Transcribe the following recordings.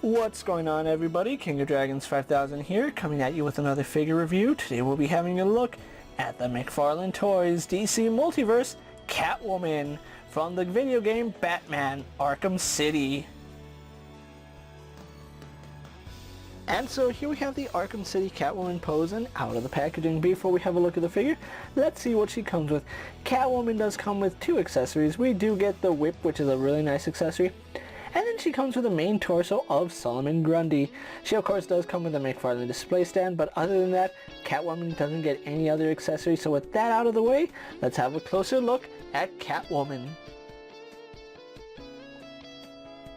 What's going on, everybody? KingofDragons 5000 here, coming at you with another figure review. Today we'll be having a look at the McFarlane Toys DC Multiverse Catwoman from the video game Batman Arkham City. And so here we have the Arkham City Catwoman posing out of the packaging. Before we have a look at the figure, let's see what she comes with. Catwoman does come with two accessories. We do get the whip, which is a really nice accessory. And then she comes with the main torso of Solomon Grundy. She of course does come with a McFarlane display stand, but other than that, Catwoman doesn't get any other accessories. So with that out of the way, let's have a closer look at Catwoman.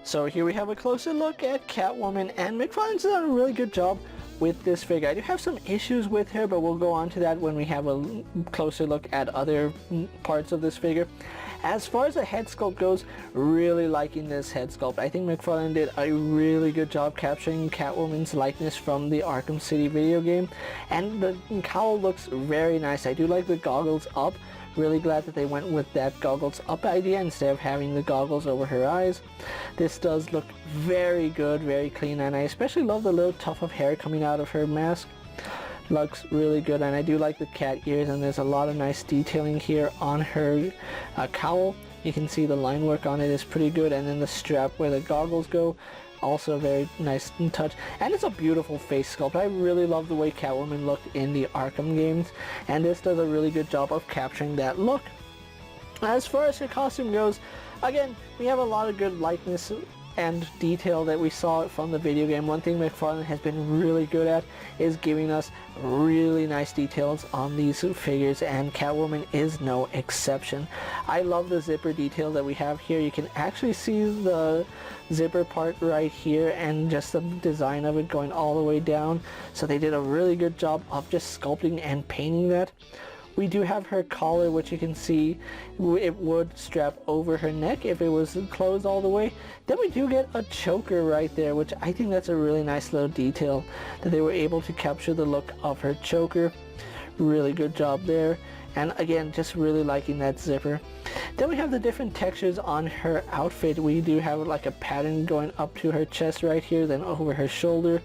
So here we have a closer look at Catwoman, and McFarlane's done a really good job with this figure. I do have some issues with her, but we'll go on to that when we have a closer look at other parts of this figure. As far as the head sculpt goes, really liking this head sculpt. I think McFarlane did a really good job capturing Catwoman's likeness from the Arkham City video game, and the cowl looks very nice. I do like the goggles up. Really glad that they went with that goggles up idea instead of having the goggles over her eyes. This does look very good, very clean, and I especially love the little tuft of hair coming out of her mask. Looks really good, and I do like the cat ears, and there's a lot of nice detailing here on her cowl. You can see the line work on it is pretty good, and then the strap where the goggles go, also very nice touch. And it's a beautiful face sculpt. I really love the way Catwoman looked in the Arkham games, and this does a really good job of capturing that look. As far as her costume goes, again, we have a lot of good likeness and detail that we saw from the video game. One thing McFarlane has been really good at is giving us really nice details on these figures, and Catwoman is no exception. I love the zipper detail that we have here. You can actually see the zipper part right here, and just the design of it going all the way down. So they did a really good job of just sculpting and painting that. We do have her collar, which you can see it would strap over her neck if it was closed all the way. Then we do get a choker right there, which I think that's a really nice little detail that they were able to capture the look of her choker. Really good job there. And again, just really liking that zipper. Then we have the different textures on her outfit. We do have like a pattern going up to her chest right here, then over her shoulder.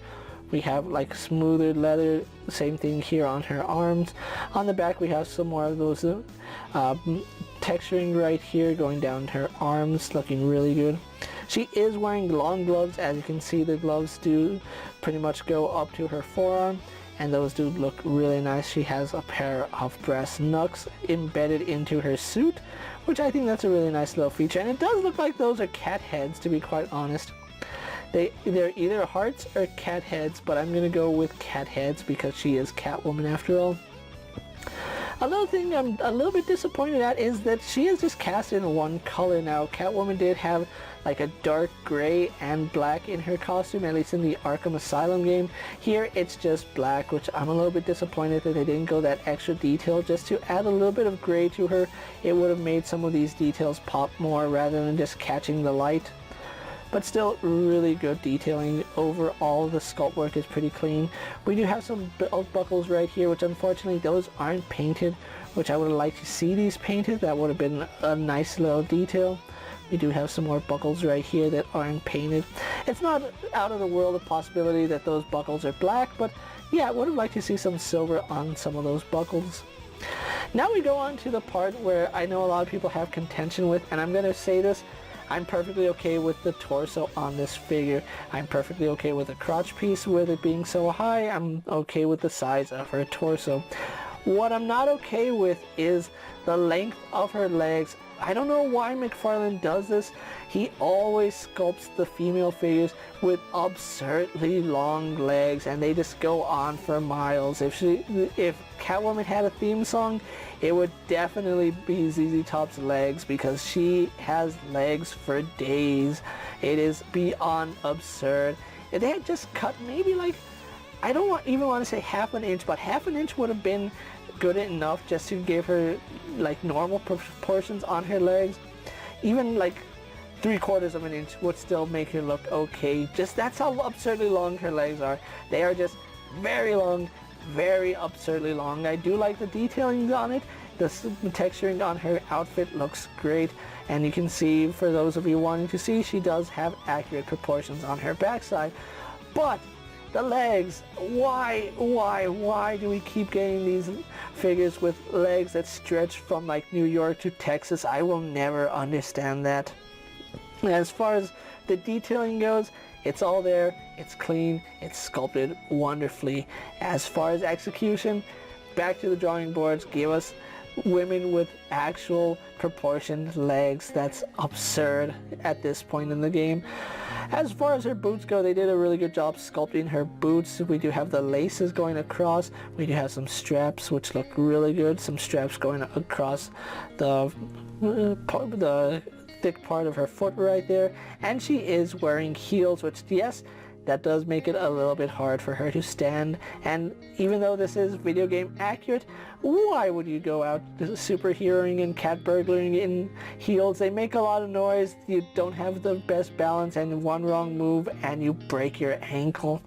We have like smoother leather, same thing here on her arms. On the back we have some more of those texturing right here going down her arms, looking really good. She is wearing long gloves. As you can see, the gloves do pretty much go up to her forearm, and those do look really nice. She has a pair of brass knucks embedded into her suit, which I think that's a really nice little feature. And it does look like those are cat heads, to be quite honest. They're either hearts or cat heads, but I'm going to go with cat heads because she is Catwoman after all. Another thing I'm a little bit disappointed at is that she is just cast in one color now. Catwoman did have like a dark gray and black in her costume, at least in the Arkham Asylum game. Here it's just black, which I'm a little bit disappointed that they didn't go that extra detail just to add a little bit of gray to her. It would have made some of these details pop more rather than just catching the light. But still really good detailing. Overall, the sculpt work is pretty clean. We do have some belt buckles right here, which unfortunately those aren't painted, which I would have liked to see these painted. That would have been a nice little detail. We do have some more buckles right here that aren't painted. It's not out of the world of possibility that those buckles are black, but yeah, I would have liked to see some silver on some of those buckles. Now we go on to the part where I know a lot of people have contention with, and I'm going to say this. I'm perfectly okay with the torso on this figure. I'm perfectly okay with the crotch piece with it being so high. I'm okay with the size of her torso. What I'm not okay with is the length of her legs. I don't know why McFarlane does this. He always sculpts the female figures with absurdly long legs, and they just go on for miles. If Catwoman had a theme song, it would definitely be ZZ Top's legs, because she has legs for days. It is beyond absurd. If they had just cut maybe like, I don't even want to say half an inch, but half an inch would have been good enough just to give her like normal proportions on her legs. Even like 3/4 of an inch would still make her look okay. Just that's how absurdly long her legs are. They are just very long, very absurdly long. I do like the detailing on it. The texturing on her outfit looks great, and you can see, for those of you wanting to see, she does have accurate proportions on her backside. But the legs, why do we keep getting these figures with legs that stretch from like New York to Texas? I will never understand that. As far as the detailing goes, it's all there, it's clean, it's sculpted wonderfully. As far as execution, back to the drawing boards, give us women with actual proportioned legs. That's absurd at this point in the game. As far as her boots go, they did a really good job sculpting her boots. We do have the laces going across. We do have some straps which look really good. Some straps going across the thick part of her foot right there. And she is wearing heels, which, yes, that does make it a little bit hard for her to stand. And even though this is video game accurate, why would you go out superheroing and cat burglaring in heels? They make a lot of noise, you don't have the best balance, and one wrong move and you break your ankle.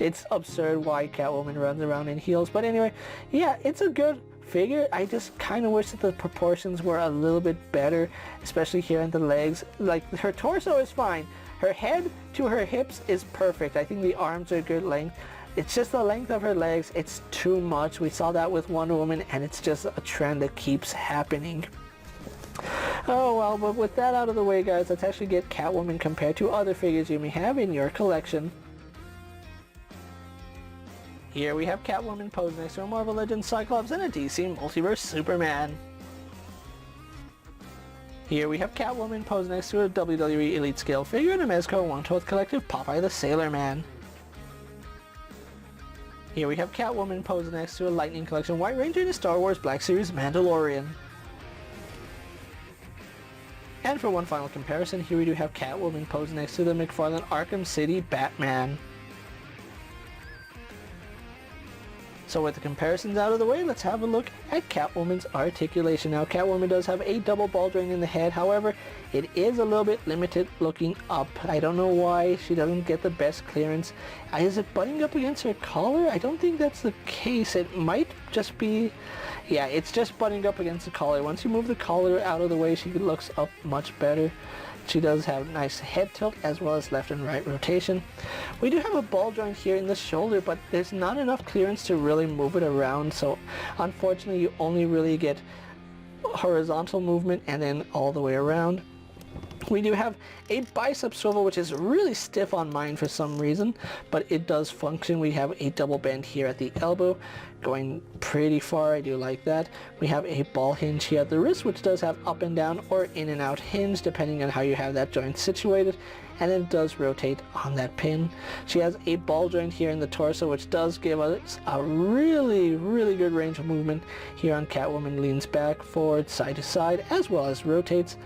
It's absurd why Catwoman runs around in heels. But anyway, yeah, it's a good figure. I just kind of wish that the proportions were a little bit better, especially here in the legs. Like, her torso is fine. Her head to her hips is perfect. I think the arms are a good length. It's just the length of her legs. It's too much. We saw that with Wonder Woman, and it's just a trend that keeps happening. Oh well, but with that out of the way, guys, let's actually get Catwoman compared to other figures you may have in your collection. Here we have Catwoman posed next to a Marvel Legends Cyclops and a DC Multiverse Superman. Here we have Catwoman posed next to a WWE Elite Scale figure and a Mezco One-Twelfth Collective Popeye the Sailor Man. Here we have Catwoman posed next to a Lightning Collection White Ranger and a Star Wars Black Series Mandalorian. And for one final comparison, here we do have Catwoman posed next to the McFarlane Arkham City Batman. So with the comparisons out of the way, let's have a look at Catwoman's articulation. Now, Catwoman does have a double ball joint in the head, however, it is a little bit limited looking up. I don't know why she doesn't get the best clearance. Is it butting up against her collar? I don't think that's the case. It might just be, yeah, it's just butting up against the collar. Once you move the collar out of the way, she looks up much better. She does have nice head tilt as well as left and right rotation. We do have a ball joint here in the shoulder, but there's not enough clearance to really move it around, so unfortunately you only really get horizontal movement and then all the way around. We do have a bicep swivel, which is really stiff on mine for some reason, but it does function. We have a double bend here at the elbow, going pretty far. I do like that. We have a ball hinge here at the wrist, which does have up and down or in and out hinge, depending on how you have that joint situated, and it does rotate on that pin. She has a ball joint here in the torso, which does give us a really good range of movement. Here on Catwoman, leans back, forward, side to side, as well as rotates.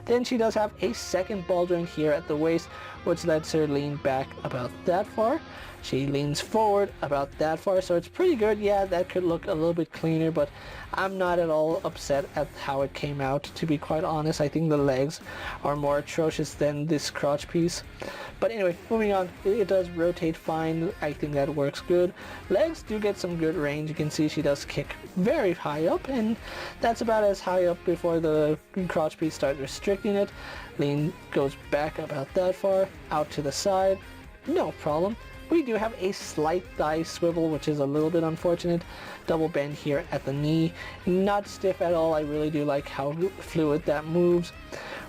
Then she does have a second ball joint here at the waist, which lets her lean back about that far. She leans forward about that far, so it's pretty good. Yeah, that could look a little bit cleaner, but I'm not at all upset at how it came out, to be quite honest. I think the legs are more atrocious than this crotch piece. But anyway, moving on, it does rotate fine. I think that works good. Legs do get some good range. You can see she does kick very high up, and that's about as high up before the crotch piece starts restricting it. Lean goes back about that far, out to the side, no problem. We do have a slight thigh swivel, which is a little bit unfortunate. Double bend here at the knee. Not stiff at all. I really do like how fluid that moves.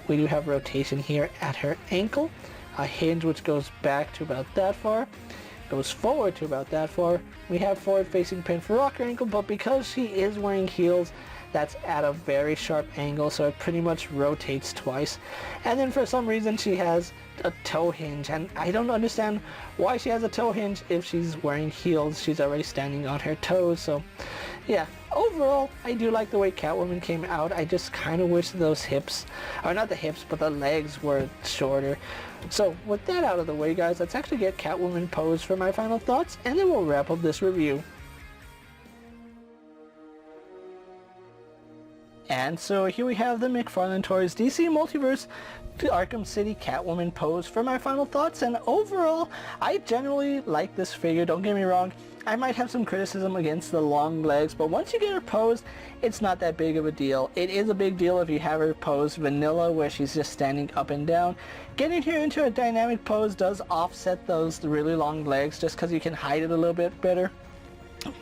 We do have rotation here at her ankle. A hinge which goes back to about that far. Goes forward to about that far. We have forward facing pin for rocker ankle, but because she is wearing heels, that's at a very sharp angle, so it pretty much rotates twice. And then for some reason she has a toe hinge, and I don't understand why she has a toe hinge if she's wearing heels. She's already standing on her toes, so yeah. Overall, I do like the way Catwoman came out. I just kind of wish those hips, or not the hips, but the legs were shorter. So with that out of the way, guys, let's actually get Catwoman posed for my final thoughts, and then we'll wrap up this review. And so here we have the McFarlane Toys DC Multiverse to Arkham City Catwoman pose for my final thoughts. And overall, I generally like this figure, don't get me wrong. I might have some criticism against the long legs, but once you get her posed, it's not that big of a deal. It is a big deal if you have her posed vanilla, where she's just standing up and down. Getting her into a dynamic pose does offset those really long legs, just because you can hide it a little bit better.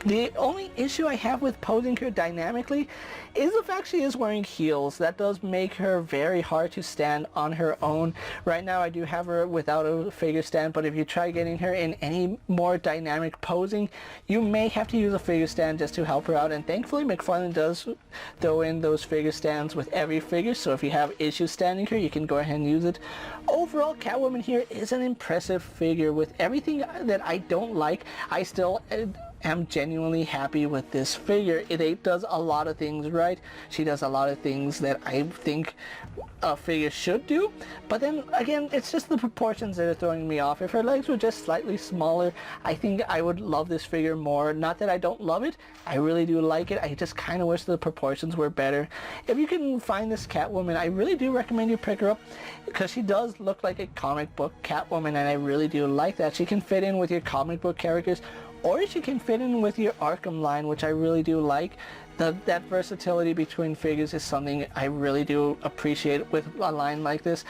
The only issue I have with posing her dynamically is the fact she is wearing heels. That does make her very hard to stand on her own. Right now I do have her without a figure stand, but if you try getting her in any more dynamic posing, you may have to use a figure stand just to help her out, and thankfully McFarlane does throw in those figure stands with every figure, so if you have issues standing her, you can go ahead and use it. Overall, Catwoman here is an impressive figure. With everything that I don't like, I still am genuinely happy with this figure. It does a lot of things right. She does a lot of things that I think a figure should do, but then again, it's just the proportions that are throwing me off. If her legs were just slightly smaller, I think I would love this figure more. Not that I don't love it, I really do like it. I just kind of wish the proportions were better. If you can find this Catwoman, I really do recommend you pick her up, because she does look like a comic book Catwoman, and I really do like that. She can fit in with your comic book characters, or she can fit in with your Arkham line, which I really do like. That versatility between figures is something I really do appreciate with a line like this.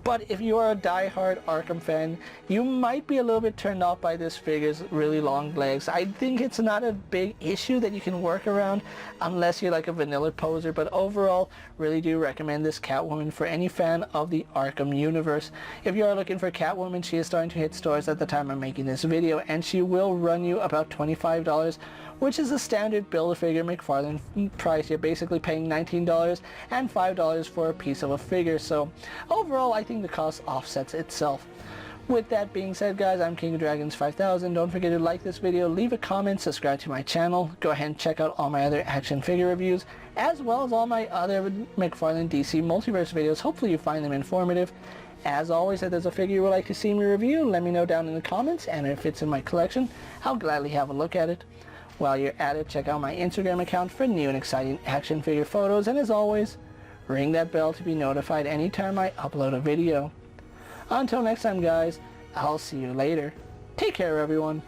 But if you are a die-hard Arkham fan, you might be a little bit turned off by this figure's really long legs. I think it's not a big issue that you can work around unless you're like a vanilla poser, but overall, really do recommend this Catwoman for any fan of the Arkham universe. If you are looking for Catwoman, she is starting to hit stores at the time I'm making this video, and she will run you about $25, which is a standard Build-A-Figure McFarlane price. You're basically paying $19 and $5 for a piece of a figure, so overall I think the cost offsets itself. With that being said, guys, I'm KingofDragons 5000. Don't forget to like this video, leave a comment, subscribe to my channel. Go ahead and check out all my other action figure reviews, as well as all my other McFarlane DC Multiverse videos. Hopefully you find them informative. As always, if there's a figure you would like to see me review, let me know down in the comments, and if it's in my collection, I'll gladly have a look at it. While you're at it, check out my Instagram account for new and exciting action figure photos, and as always, ring that bell to be notified anytime I upload a video. Until next time, guys, I'll see you later. Take care, everyone.